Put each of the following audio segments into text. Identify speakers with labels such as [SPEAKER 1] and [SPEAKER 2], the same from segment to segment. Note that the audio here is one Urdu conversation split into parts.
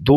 [SPEAKER 1] 2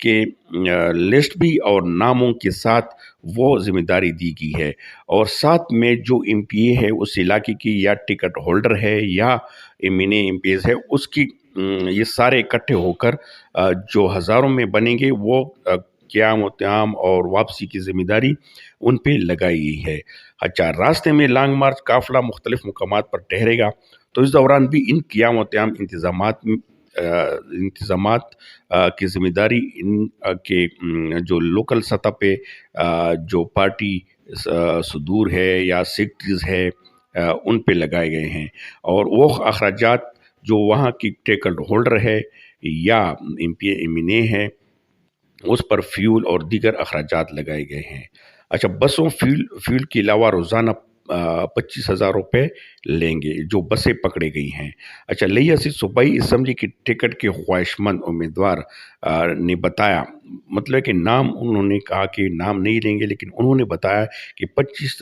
[SPEAKER 1] کے لسٹ بھی اور ناموں کے ساتھ وہ ذمہ داری دی گئی ہے، اور ساتھ میں جو ایم پی اے ہے اس علاقے کی یا ٹکٹ ہولڈر ہے یا M N A M P As ہے، اس کی یہ سارے اکٹھے ہو کر جو ہزاروں میں بنیں گے وہ قیام و قیام اور واپسی کی ذمہ داری ان پہ لگائی گئی ہے۔ اچھا، راستے میں لانگ مارچ قافلہ مختلف مقامات پر ٹھہرے گا، تو اس دوران بھی ان قیام و قیام انتظامات کی ذمہ داری ان کے جو لوکل سطح پہ جو پارٹی صدور ہے یا سیکٹریز ہے ان پہ لگائے گئے ہیں، اور وہ اخراجات جو وہاں کی ٹیکٹ ہولڈر ہے یا M P A M N A ہے اس پر فیول اور دیگر اخراجات لگائے گئے ہیں۔ اچھا، بسوں فیول کے علاوہ روزانہ 25,000 روپے لیں گے جو بسیں پکڑے گئی ہیں۔ اچھا، لیا سے صوبائی اسمبلی کی ٹکٹ کے خواہش مند امیدوار نے بتایا، مطلب کہ نام انہوں نے کہا کہ نام نہیں لیں گے، لیکن انہوں نے بتایا کہ 25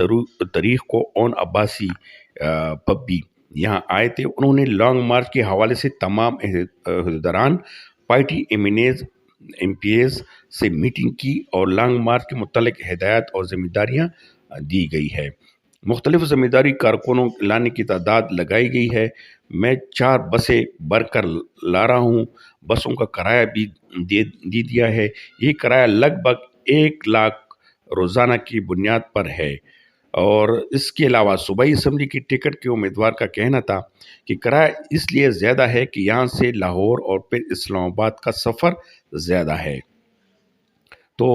[SPEAKER 1] تاریخ کو اون عباسی پبی یہاں آئے تھے۔ انہوں نے لانگ مارچ کے حوالے سے تمام عہدیداران، پارٹی ایم پی ایز سے میٹنگ کی اور لانگ مارچ کے متعلق ہدایات اور ذمہ داریاں دی گئی ہے۔ مختلف ذمہ داری کارکنوں لانے کی تعداد لگائی گئی ہے۔ میں 4 بسیں بھر کر لا رہا ہوں، بسوں کا کرایہ بھی دے دیا ہے۔ یہ کرایہ لگ بھگ 1 لاکھ روزانہ کی بنیاد پر ہے، اور اس کے علاوہ صوبائی اسمبلی کی ٹکٹ کے امیدوار کا کہنا تھا کہ کرایہ اس لیے زیادہ ہے کہ یہاں سے لاہور اور پھر اسلام آباد کا سفر زیادہ ہے۔ تو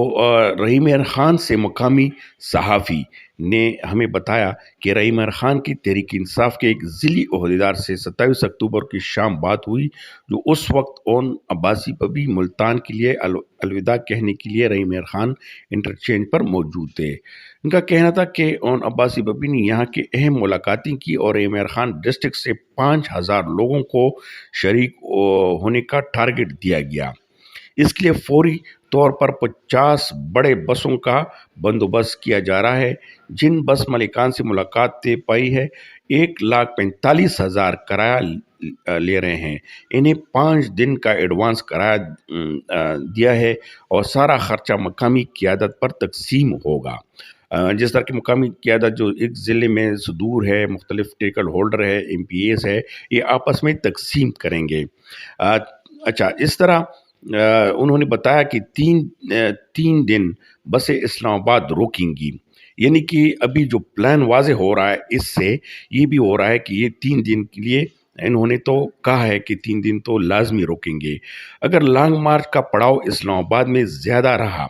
[SPEAKER 1] رحیم مہر خان سے مقامی صحافی نے ہمیں بتایا کہ رحیم مہر خان کی تحریک انصاف کے ایک ضلعی عہدیدار سے 27 اکتوبر کی شام بات ہوئی، جو اس وقت اون عباسی پبی ملتان کے لیے الوداع کہنے کے لیے رحیم مہر خان انٹرچینج پر موجود تھے۔ ان کا کہنا تھا کہ اون عباسی پبی نے یہاں کے اہم ملاقاتیں کی اور رحیم مہر خان ڈسٹرکٹ سے 5,000 لوگوں کو شریک ہونے کا ٹارگٹ دیا گیا۔ اس کے لیے فوری طور پر 50 بڑے بسوں کا بندوبست کیا جا رہا ہے۔ جن بس مالکان سے ملاقات طے پائی ہے 1,45,000 کرایہ لے رہے ہیں، انہیں 5 دن کا ایڈوانس کرایہ دیا ہے اور سارا خرچہ مقامی قیادت پر تقسیم ہوگا۔ جس طرح کی مقامی قیادت جو ایک ضلع میں صدور ہے، مختلف ٹیکٹ ہولڈر ہے، ایم پی ایز ہے، یہ آپس میں تقسیم کریں گے۔ اچھا، اس طرح انہوں نے بتایا کہ 3 دن بسیں اسلام آباد روکیں گی، یعنی کہ ابھی جو پلان واضح ہو رہا ہے اس سے یہ بھی ہو رہا ہے کہ یہ 3 دن کے لیے انہوں نے تو کہا ہے کہ 3 دن تو لازمی روکیں گے۔ اگر لانگ مارچ کا پڑاؤ اسلام آباد میں زیادہ رہا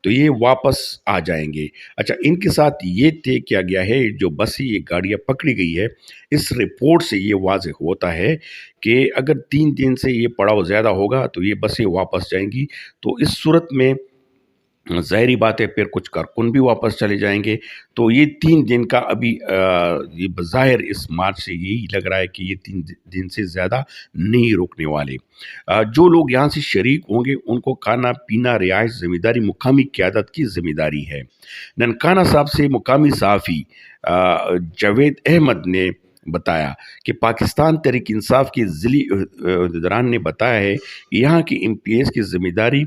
[SPEAKER 1] تو یہ واپس آ جائیں گے۔ اچھا، ان کے ساتھ یہ طے کیا گیا ہے، جو بسیں یہ گاڑیاں پکڑی گئی ہے، اس رپورٹ سے یہ واضح ہوتا ہے کہ اگر 3 دن سے یہ پڑاؤ زیادہ ہوگا تو یہ بسیں واپس جائیں گی۔ تو اس صورت میں ظاہری بات ہے پھر کچھ کارکن بھی واپس چلے جائیں گے۔ تو یہ 3 دن کا ابھی یہ بظاہر اس مارچ سے یہی لگ رہا ہے کہ یہ 3 دن سے زیادہ نہیں روکنے والے۔ جو لوگ یہاں سے شریک ہوں گے ان کو کھانا پینا رہائش ذمہ داری مقامی قیادت کی ذمہ داری ہے۔ ننکانہ صاحب سے مقامی صحافی جاوید احمد نے بتایا کہ پاکستان تحریک انصاف کے ضلعی عہدیداران نے بتایا ہے کہ یہاں کی ایم پی ایس کی ذمہ داری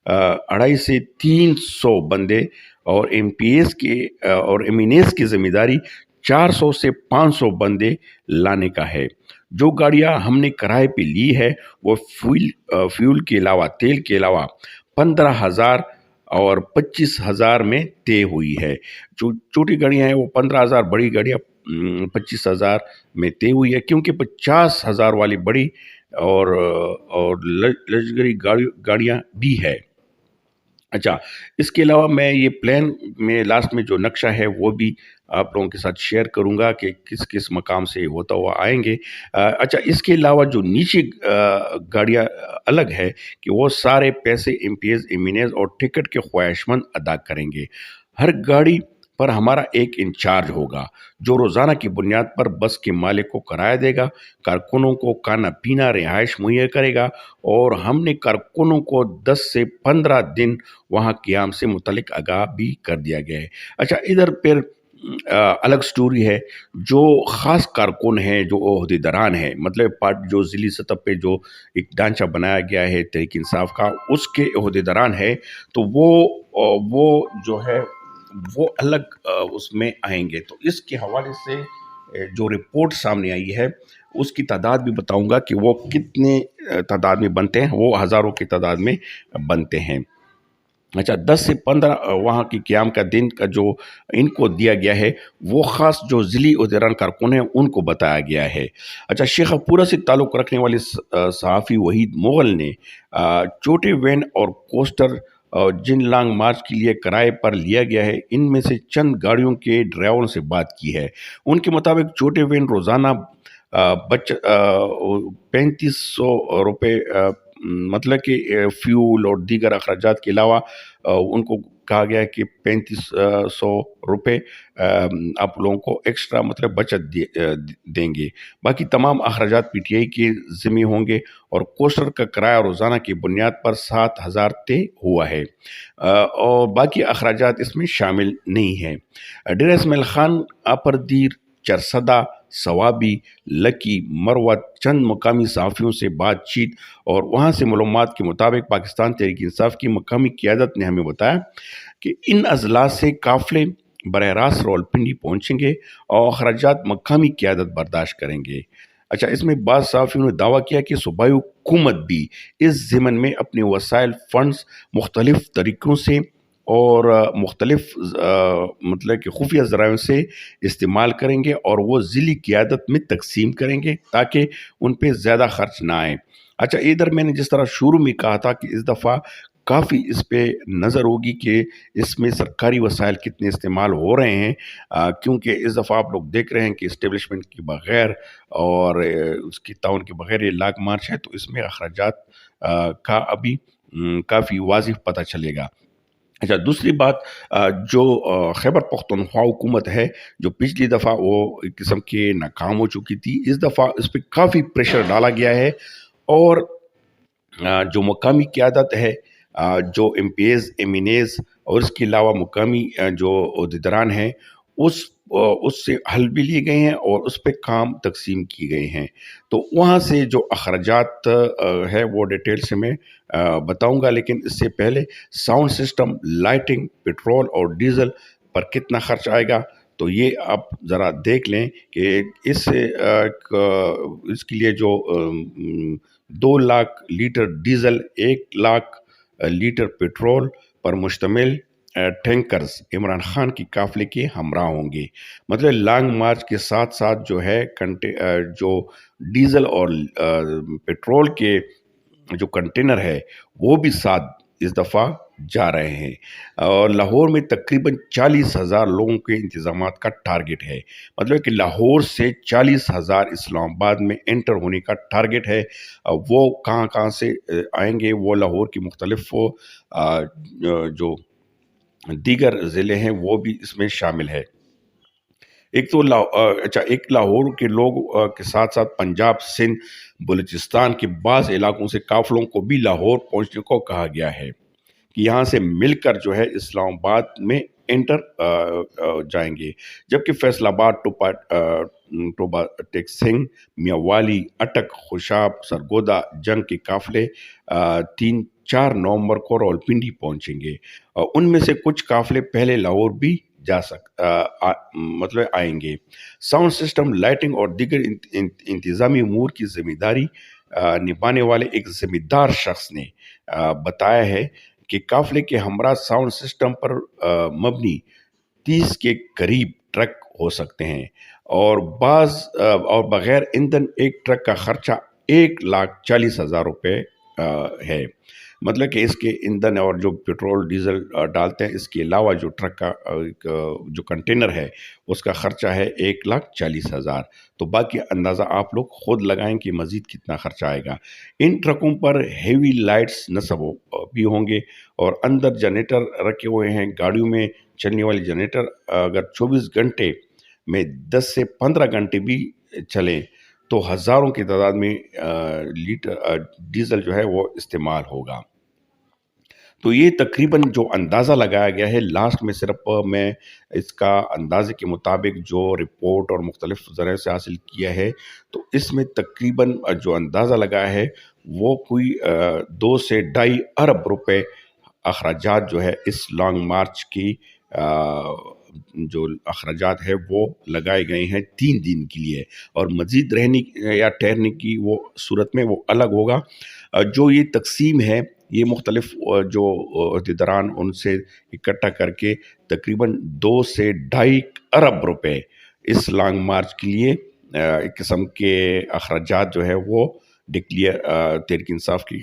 [SPEAKER 1] 250 سے 300 بندے اور ایم پی ایس کے اور ایم این ایس کی ذمہ داری 400 سے 500 بندے لانے کا ہے۔ جو گاڑیاں ہم نے کرائے پہ لی ہے وہ فیول کے علاوہ، تیل کے علاوہ 15,000 اور 25,000 میں طے ہوئی ہے۔ جو چھوٹی گاڑیاں ہیں وہ 15,000، بڑی گاڑیاں 25,000 میں طے ہوئی ہے، کیونکہ 50,000 والی بڑی اور لگژری گاڑیاں بھی ہے۔ اچھا، اس کے علاوہ میں یہ پلان میں لاسٹ میں جو نقشہ ہے وہ بھی آپ لوگوں کے ساتھ شیئر کروں گا کہ کس کس مقام سے ہوتا ہوا آئیں گے۔ اچھا، اس کے علاوہ جو نیچے گاڑیاں الگ ہے کہ وہ سارے پیسے M P As, M N As اور ٹکٹ کے خواہش مند ادا کریں گے۔ ہر گاڑی پر ہمارا ایک انچارج ہوگا جو روزانہ کی بنیاد پر بس کے مالک کو کرایہ دے گا، کارکنوں کو کھانا پینا رہائش مہیا کرے گا، اور ہم نے کارکنوں کو 10 سے 15 دن وہاں قیام سے متعلق آگاہ بھی کر دیا گیا ہے۔ اچھا، ادھر پھر الگ سٹوری ہے۔ جو خاص کارکن ہیں، جو عہدیداران ہیں، مطلب جو ضلعی سطح پہ جو ایک ڈھانچہ بنایا گیا ہے تحریک انصاف کا، اس کے عہدیداران ہیں، تو وہ جو ہے وہ الگ اس میں آئیں گے۔ تو اس کے حوالے سے جو رپورٹ سامنے آئی ہے، اس کی تعداد بھی بتاؤں گا کہ وہ کتنے تعداد میں بنتے ہیں۔ وہ ہزاروں کی تعداد میں بنتے ہیں۔ اچھا، 10 سے 15 وہاں کی قیام کا دن کا جو ان کو دیا گیا ہے، وہ خاص جو ضلعی عہدیداران کارکن ہیں ان کو بتایا گیا ہے۔ اچھا، شیخ پورہ سے تعلق رکھنے والے صحافی وحید مغل نے چھوٹے وین اور کوسٹر جن لانگ مارچ کے لیے کرائے پر لیا گیا ہے، ان میں سے چند گاڑیوں کے ڈرائیوروں سے بات کی ہے۔ ان کے مطابق چھوٹے وین روزانہ 3500 روپے، مطلب کہ فیول اور دیگر اخراجات کے علاوہ ان کو کہا گیا ہے کہ 3500 روپے آپ لوگوں کو ایکسٹرا مطلب بچت دیں گے۔ باقی تمام اخراجات پی ٹی آئی کے ذمہ ہوں گے، اور کوسٹر کا کرایہ روزانہ کی بنیاد پر 7000 طے ہوا ہے، اور باقی اخراجات اس میں شامل نہیں ہیں۔ ڈیرہ اسماعیل خان، اپر دیر، چرسدہ، ثوابی، لکی، مروت چند مقامی صحافیوں سے بات چیت اور وہاں سے معلومات کے مطابق پاکستان تحریک انصاف کی مقامی قیادت نے ہمیں بتایا کہ ان اضلاع سے قافلے براہ راست راولپنڈی پہنچیں گے اور اخراجات مقامی قیادت برداشت کریں گے۔ اچھا، اس میں بعض صحافیوں نے دعویٰ کیا کہ صوبائی حکومت بھی اس ضمن میں اپنے وسائل فنڈز مختلف طریقوں سے اور مختلف مطلب کہ خفیہ ذرائع سے استعمال کریں گے، اور وہ ضلعی قیادت میں تقسیم کریں گے تاکہ ان پہ زیادہ خرچ نہ آئے۔ اچھا، ادھر میں نے جس طرح شروع میں کہا تھا کہ اس دفعہ کافی اس پہ نظر ہوگی کہ اس میں سرکاری وسائل کتنے استعمال ہو رہے ہیں، کیونکہ اس دفعہ آپ لوگ دیکھ رہے ہیں کہ اسٹیبلشمنٹ کے بغیر اور اس کی تعاون کے بغیر یہ لانگ مارچ ہے، تو اس میں اخراجات کا ابھی کافی واضح پتہ چلے گا۔ اچھا، دوسری بات، جو خیبر پختونخوا حکومت ہے، جو پچھلی دفعہ وہ ایک قسم کے ناکام ہو چکی تھی، اس دفعہ اس پہ کافی پریشر ڈالا گیا ہے، اور جو مقامی قیادت ہے، جو M P As, M N As اور اس کے علاوہ مقامی جو عہدیداران ہیں، اس سے حل بھی لیے گئے ہیں اور اس پہ کام تقسیم کی گئے ہیں۔ تو وہاں سے جو اخراجات ہے وہ ڈیٹیل سے میں بتاؤں گا، لیکن اس سے پہلے ساؤنڈ سسٹم، لائٹنگ، پیٹرول اور ڈیزل پر کتنا خرچ آئے گا، تو یہ آپ ذرا دیکھ لیں کہ اس کے لیے جو 2 lakh litre diesel, 1 lakh litre petrol پر مشتمل ٹینکرز عمران خان کی قافلے کے ہمراہ ہوں گے۔ مطلب لانگ مارچ کے ساتھ ساتھ جو ہے جو ڈیزل اور پیٹرول کے جو کنٹینر ہے وہ بھی ساتھ اس دفعہ جا رہے ہیں، اور لاہور میں تقریباً 40,000 لوگوں کے انتظامات کا ٹارگٹ ہے۔ مطلب کہ لاہور سے 40,000 اسلام آباد میں انٹر ہونے کا ٹارگٹ ہے۔ وہ کہاں کہاں سے آئیں گے، وہ لاہور کی مختلف جو دیگر ضلع ہیں وہ بھی اس میں شامل ہے۔ ایک تو ایک لاہور کے لوگ کے ساتھ ساتھ پنجاب، سندھ، بلوچستان کے بعض علاقوں سے قافلوں کو بھی لاہور پہنچنے کو کہا گیا ہے کہ یہاں سے مل کر جو ہے اسلام آباد میں انٹر جائیں گے، جبکہ فیصل آباد، ٹوبا ٹیک سنگھ، میاں والی، اٹک، خوشاب، سرگودا جنگ کے قافلے 3-4 نومبر کو راولپنڈی پہنچیں گے، اور ان میں سے کچھ قافلے پہلے لاہور بھی مطلب آئیں گے۔ ساؤنڈ سسٹم، لائٹنگ اور دیگر انتظامی امور کی ذمہ داری نبھانے والے ایک ذمہ دار شخص نے بتایا ہے کہ قافلے کے ہمراہ ساؤنڈ سسٹم پر مبنی 30 کے قریب ٹرک ہو سکتے ہیں، اور بغیر ایندھن ایک ٹرک کا خرچہ 1,40,000 روپے ہے۔ مطلب کہ اس کے ایندھن اور جو پیٹرول ڈیزل ڈالتے ہیں، اس کے علاوہ جو ٹرک کا جو کنٹینر ہے اس کا خرچہ ہے 1,40,000۔ تو باقی اندازہ آپ لوگ خود لگائیں کہ مزید کتنا خرچہ آئے گا۔ ان ٹرکوں پر ہیوی لائٹس نصب بھی ہوں گے، اور اندر جنریٹر رکھے ہوئے ہیں۔ گاڑیوں میں چلنے والی جنریٹر اگر 24 گھنٹے میں 10 سے 15 گھنٹے بھی چلیں تو ہزاروں کی تعداد میں لیٹر ڈیزل جو ہے وہ استعمال ہوگا۔ تو یہ تقریباً جو اندازہ لگایا گیا ہے لاسٹ میں، صرف میں اس کا اندازے کے مطابق جو رپورٹ اور مختلف ذرائع سے حاصل کیا ہے، تو اس میں تقریباً جو اندازہ لگایا ہے وہ کوئی 2 سے 2.5 ارب روپے اخراجات جو ہے اس لانگ مارچ کی جو اخراجات ہے وہ لگائے گئے ہیں 3 دن کے لیے، اور مزید رہنے یا ٹھہرنے کی وہ صورت میں وہ الگ ہوگا۔ جو یہ تقسیم ہے یہ مختلف جو عہدیداران ان سے اکٹھا کر کے تقریباً 2 سے 2.5 ارب روپے اس لانگ مارچ کے لیے ایک قسم کے اخراجات جو ہے وہ ڈکلیئر تحریک انصاف کی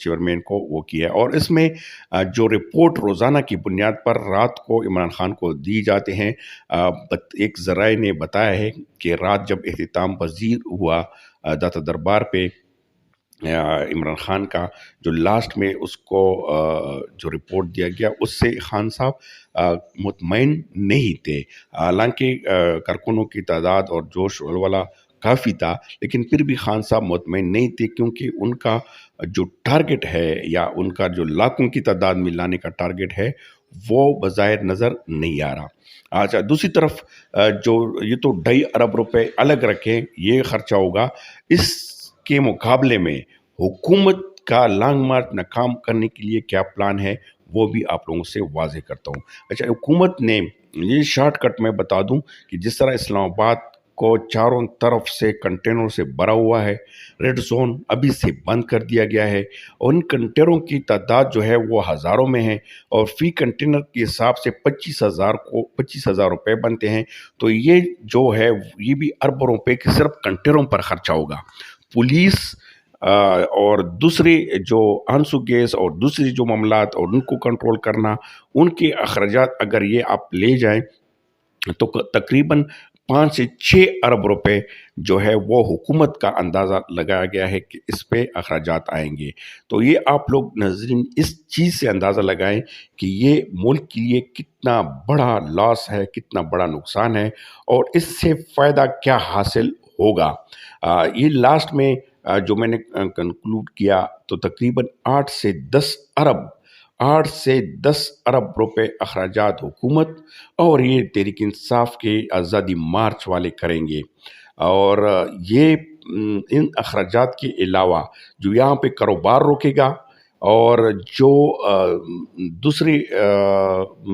[SPEAKER 1] چیئرمین کو وہ کیا ہے، اور اس میں جو رپورٹ روزانہ کی بنیاد پر رات کو عمران خان کو دی جاتے ہیں۔ ایک ذرائع نے بتایا ہے کہ رات جب اختتام پذیر ہوا داتا دربار پہ عمران خان کا، جو لاسٹ میں اس کو جو رپورٹ دیا گیا اس سے خان صاحب مطمئن نہیں تھے، حالانکہ کارکنوں کی تعداد اور جوش و ولولہ کافی تھا، لیکن پھر بھی خان صاحب مطمئن نہیں تھے، کیونکہ ان کا جو ٹارگٹ ہے یا ان کا جو لاکھوں کی تعداد میں لانے کا ٹارگٹ ہے وہ بظاہر نظر نہیں آ رہا۔ اچھا، دوسری طرف جو یہ تو 2.5 ارب روپے الگ رکھیں، یہ خرچہ ہوگا، اس کے مقابلے میں حکومت کا لانگ مارچ ناکام کرنے کے لیے کیا پلان ہے وہ بھی آپ لوگوں سے واضح کرتا ہوں۔ اچھا، حکومت نے یہ شارٹ کٹ میں بتا دوں کہ جس طرح اسلام آباد کو چاروں طرف سے کنٹینروں سے بھرا ہوا ہے، ریڈ زون ابھی سے بند کر دیا گیا ہے، اور ان کنٹینروں کی تعداد جو ہے وہ ہزاروں میں ہے، اور فی کنٹینر کے حساب سے 25,000 روپے بنتے ہیں، تو یہ جو ہے یہ بھی اربوں روپے کے صرف کنٹینروں پر خرچہ ہوگا۔ پولیس اور دوسرے جو آنسو گیس اور دوسری جو معاملات اور ان کو کنٹرول کرنا، ان کے اخراجات اگر یہ آپ لے جائیں تو تقریباً 5 سے 6 ارب روپے جو ہے وہ حکومت کا اندازہ لگایا گیا ہے کہ اس پہ اخراجات آئیں گے۔ تو یہ آپ لوگ ناظرین اس چیز سے اندازہ لگائیں کہ یہ ملک کے لیے کتنا بڑا لاس ہے، کتنا بڑا نقصان ہے، اور اس سے فائدہ کیا حاصل ہوگا۔ یہ لاسٹ میں جو میں نے کنکلوڈ کیا تو تقریباً 8 سے 10 ارب روپے اخراجات حکومت اور یہ تحریک انصاف کے آزادی مارچ والے کریں گے، اور یہ ان اخراجات کے علاوہ جو یہاں پہ کاروبار روکے گا اور جو دوسری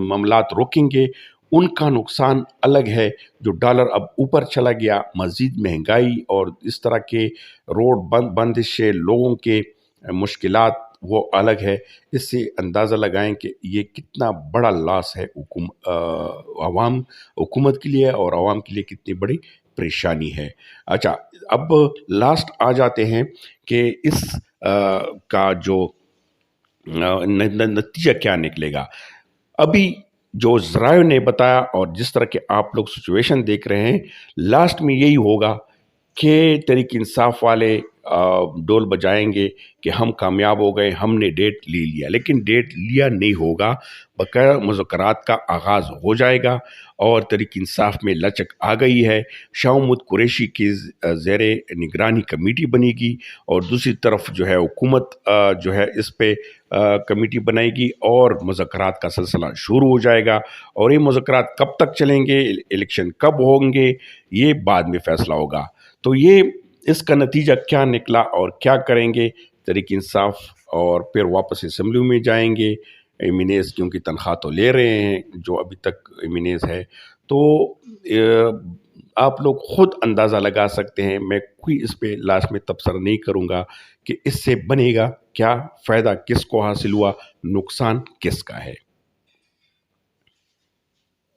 [SPEAKER 1] معاملات روکیں گے ان کا نقصان الگ ہے۔ جو ڈالر اب اوپر چلا گیا، مزید مہنگائی اور اس طرح کے روڈ بندشیں، لوگوں کے مشکلات وہ الگ ہے۔ اس سے اندازہ لگائیں کہ یہ کتنا بڑا لاس ہے حکومت کے لیے، اور عوام کے لیے کتنی بڑی پریشانی ہے۔ اچھا، اب لاسٹ آ جاتے ہیں کہ اس کا جو نتیجہ کیا نکلے گا۔ ابھی جو ذرائع نے بتایا اور جس طرح کے آپ لوگ سچویشن دیکھ رہے ہیں، لاسٹ میں یہی ہوگا کہ تحریک انصاف والے ڈول بجائیں گے کہ ہم کامیاب ہو گئے، ہم نے ڈیٹ لے لیا، لیکن ڈیٹ لیا نہیں ہوگا، بقایا مذاکرات کا آغاز ہو جائے گا، اور تحریک انصاف میں لچک آ گئی ہے۔ شاہ محمود قریشی کی زیر نگرانی کمیٹی بنے گی، اور دوسری طرف جو ہے حکومت جو ہے اس پہ کمیٹی بنائے گی، اور مذاکرات کا سلسلہ شروع ہو جائے گا۔ اور یہ مذاکرات کب تک چلیں گے، الیکشن کب ہوں گے، یہ بعد میں فیصلہ ہوگا۔ تو یہ اس کا نتیجہ کیا نکلا اور کیا کریں گے تحریک انصاف، اور پھر واپس اسمبلی میں جائیں گے، ایمینیز کیونکہ تنخواہ تو لے رہے ہیں جو ابھی تک ایمینیز ہے، تو آپ لوگ خود اندازہ لگا سکتے ہیں۔ میں کوئی اس پہ لاسٹ میں تبصرہ نہیں کروں گا کہ اس سے بنے گا کیا، فائدہ کس کو حاصل ہوا، نقصان کس کا ہے۔